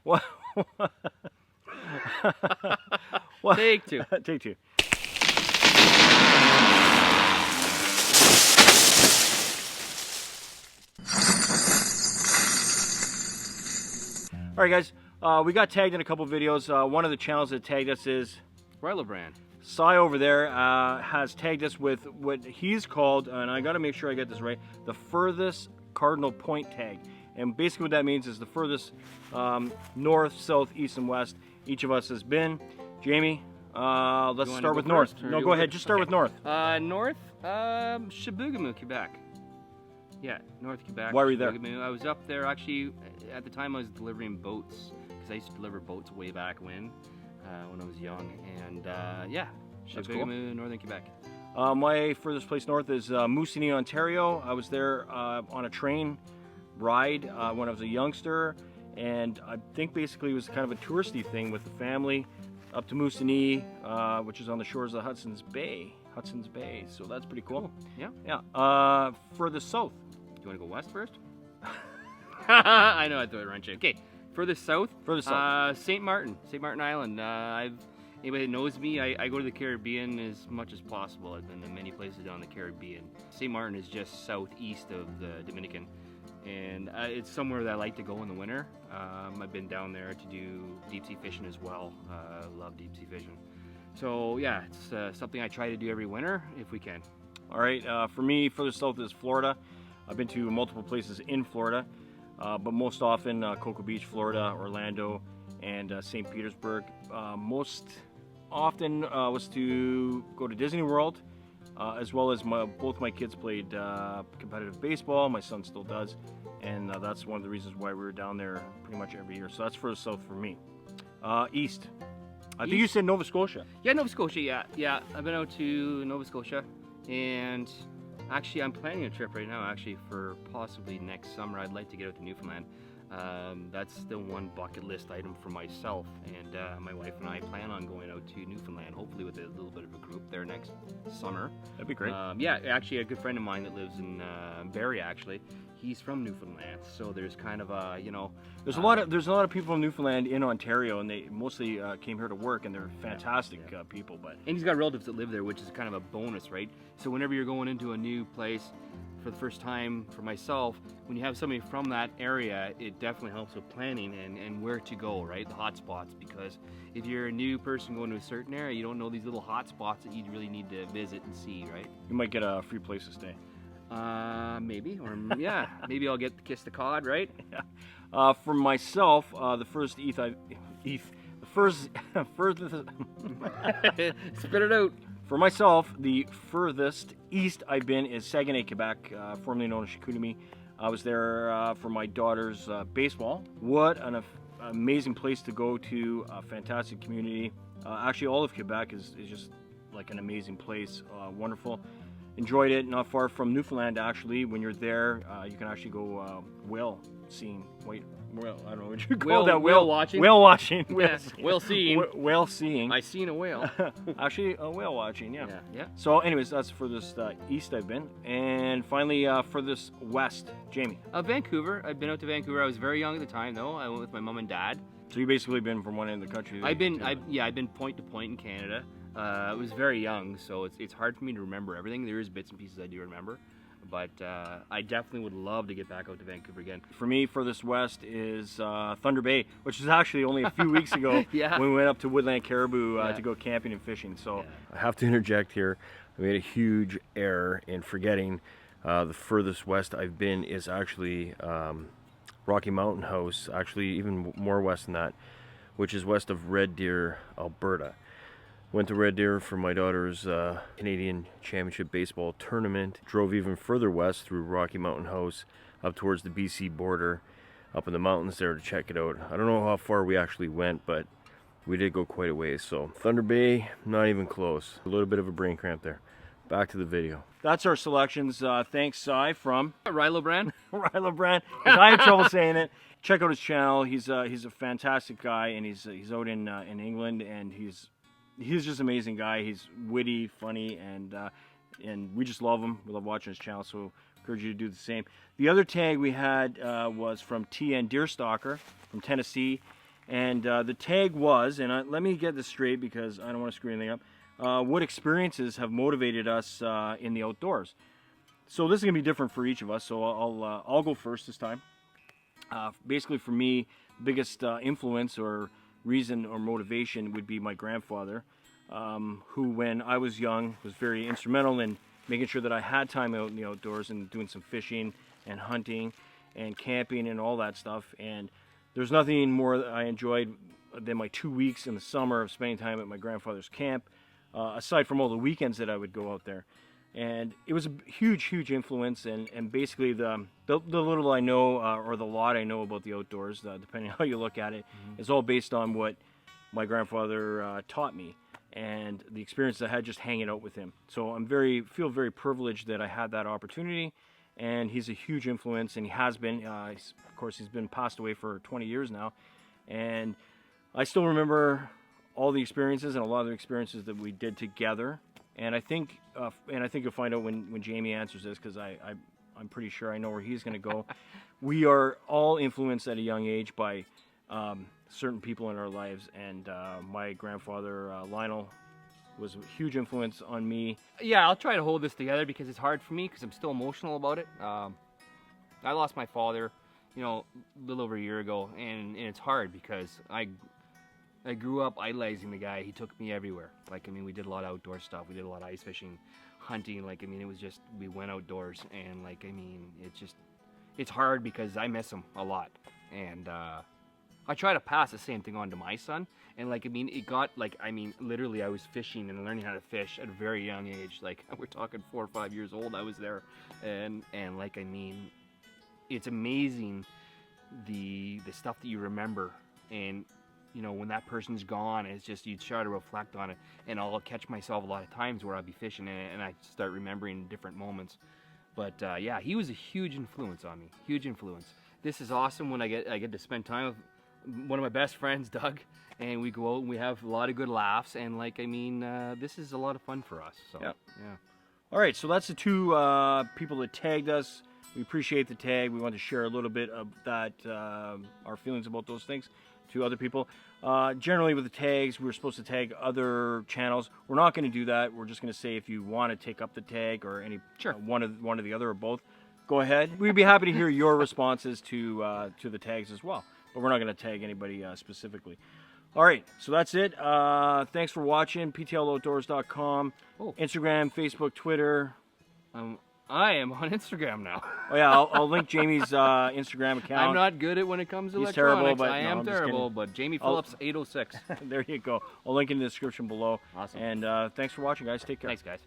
What? Take two. Take two. All right, guys. We got tagged in a couple videos. One of the channels that tagged us is Brand. Sai over there has tagged us with what he's called, and I got to make sure I get this right, the furthest cardinal point tag. And basically what that means is the furthest north, south, east, and west each of us has been. Jamie, let's start with north. No, go ahead. Just start with north. North, Chibougamau, Quebec. Yeah, North Quebec. Why were you there? I was up there actually. At the time, I was delivering boats because I used to deliver boats way back when I was young. And yeah, Chibougamau, cool. Northern Quebec. My furthest place north is Moosonee, Ontario. I was there on a train ride when I was a youngster, and I think basically it was kind of a touristy thing with the family up to Moosonee, which is on the shores of Hudson's Bay. So that's pretty cool. Yeah. Yeah. Furthest south. Do you want to go west first? I know I threw it around you. Okay. Furthest south. St. Martin Island. Anybody that knows me, I go to the Caribbean as much as possible. I've been to many places down the Caribbean. St. Martin is just southeast of the Dominican, and it's somewhere that I like to go in the winter. I've been down there to do deep sea fishing as well. Love deep sea fishing. So yeah, it's something I try to do every winter if we can. All right, for me, further south is Florida. I've been to multiple places in Florida, but most often Cocoa Beach, Florida, Orlando, and St. Petersburg. Most often was to go to Disney World, as well as both my kids played competitive baseball. My son still does, and that's one of the reasons why we were down there pretty much every year. So that's further south for me. East. I think you said Nova Scotia. Yeah, Nova Scotia, yeah. I've been out to Nova Scotia, and actually I'm planning a trip right now, actually, for possibly next summer. I'd like to get out to Newfoundland. That's still one bucket list item for myself, and my wife and I plan on going out to Newfoundland, hopefully with a little bit of a group there next summer. That'd be great. Yeah, actually a good friend of mine that lives in Barrie, actually, he's from Newfoundland, so there's kind of a, you know, there's a lot of people from Newfoundland in Ontario, and they mostly came here to work, and they're fantastic people. But and he's got relatives that live there, which is kind of a bonus, right? So whenever you're going into a new place for the first time, for myself, when you have somebody from that area, it definitely helps with planning and where to go, right? The hot spots, because if you're a new person going to a certain area, you don't know these little hot spots that you really need to visit and see, right? You might get a free place to stay. Maybe, or yeah, maybe I'll get to kiss the cod, right? Yeah. For myself, the first Spit it out. For myself, the furthest east I've been is Saguenay, Quebec, formerly known as Chicoutimi. I was there for my daughter's baseball. What an amazing place to go to, a fantastic community. Actually, all of Quebec is just like an amazing place, wonderful. Enjoyed it, not far from Newfoundland actually. When you're there, you can actually go whale seeing. Well, I don't know what you call that. Whale watching? Whale watching. Yeah, whale seeing. Whale seeing. I seen a whale. Actually, whale watching, yeah. Yeah. So anyways, that's furthest east I've been. And finally, furthest west, Jamie. Vancouver. I've been out to Vancouver. I was very young at the time, though. I went with my mom and dad. So you've basically been from one end of the country. I've been point to point in Canada. I was very young, so it's hard for me to remember everything. There is bits and pieces I do remember, but I definitely would love to get back out to Vancouver again. For me, furthest west is Thunder Bay, which was actually only a few weeks ago yeah. when we went up to Woodland Caribou to go camping and fishing. So I have to interject here. I made a huge error in forgetting the furthest west I've been is actually Rocky Mountain House, actually even more west than that, which is west of Red Deer, Alberta. Went to Red Deer for my daughter's Canadian Championship Baseball tournament. Drove even further west through Rocky Mountain House up towards the BC border, up in the mountains there to check it out. I don't know how far we actually went, but we did go quite a ways. So Thunder Bay, not even close. A little bit of a brain cramp there. Back to the video. That's our selections. Thanks, Sai from Brand. Brand. I had trouble saying it. Check out his channel. He's a fantastic guy, and he's out in England, and he's just an amazing guy. He's witty, funny, and we just love him. We love watching his channel, so encourage you to do the same. The other tag we had was from TN Deerstalker from Tennessee, And the tag was, and let me get this straight because I don't want to screw anything up, what experiences have motivated us in the outdoors. So this is going to be different for each of us, so I'll go first this time. Basically for me, biggest influence or reason or motivation would be my grandfather, who when I was young was very instrumental in making sure that I had time out in the outdoors and doing some fishing and hunting and camping and all that stuff. And there's nothing more that I enjoyed than my 2 weeks in the summer of spending time at my grandfather's camp, aside from all the weekends that I would go out there. And it was a huge influence, and basically the little I know, or the lot I know about the outdoors, depending on how you look at it, is all based on what my grandfather taught me and the experience I had just hanging out with him. So feel very privileged that I had that opportunity, and he's a huge influence, and he has been. Of course, he's been passed away for 20 years now, and I still remember all the experiences and a lot of the experiences that we did together. And I think you'll find out when Jamie answers this, because I'm pretty sure I know where he's going to go. We are all influenced at a young age by certain people in our lives, and my grandfather Lionel was a huge influence on me. Yeah, I'll try to hold this together because it's hard for me because I'm still emotional about it. I lost my father, a little over a year ago, and it's hard because I grew up idolizing the guy. He took me everywhere. We did a lot of outdoor stuff. We did a lot of ice fishing, hunting. It was just, we went outdoors, and it's hard because I miss him a lot. And I try to pass the same thing on to my son. And it got, literally I was fishing and learning how to fish at a very young age. We're talking 4 or 5 years old, I was there. And it's amazing the stuff that you remember. And when that person's gone, it's just, you try to reflect on it, and I'll catch myself a lot of times where I'll be fishing and I start remembering different moments. But yeah, he was a huge influence on me, huge influence. This is awesome when I get to spend time with one of my best friends, Doug, and we go out and we have a lot of good laughs, and this is a lot of fun for us. So yeah. All right, so that's the 2 people that tagged us. We appreciate the tag. We want to share a little bit of that, our feelings about those things, to other people. Generally with the tags, we're supposed to tag other channels. We're not going to do that. We're just going to say if you want to take up the tag or any one of the other or both, go ahead. We'd be happy to hear your responses to the tags as well. But we're not going to tag anybody specifically. All right, so that's it. Thanks for watching. PTLOutdoors.com, Instagram, Facebook, Twitter. I am on Instagram now. Oh yeah, I'll link Jamie's Instagram account. I'm not good at when it comes to He's electronics. Terrible, but I am terrible, but Jamie Phillips 806. There you go. I'll link in the description below. Awesome. And thanks for watching, guys. Take care. Thanks, guys.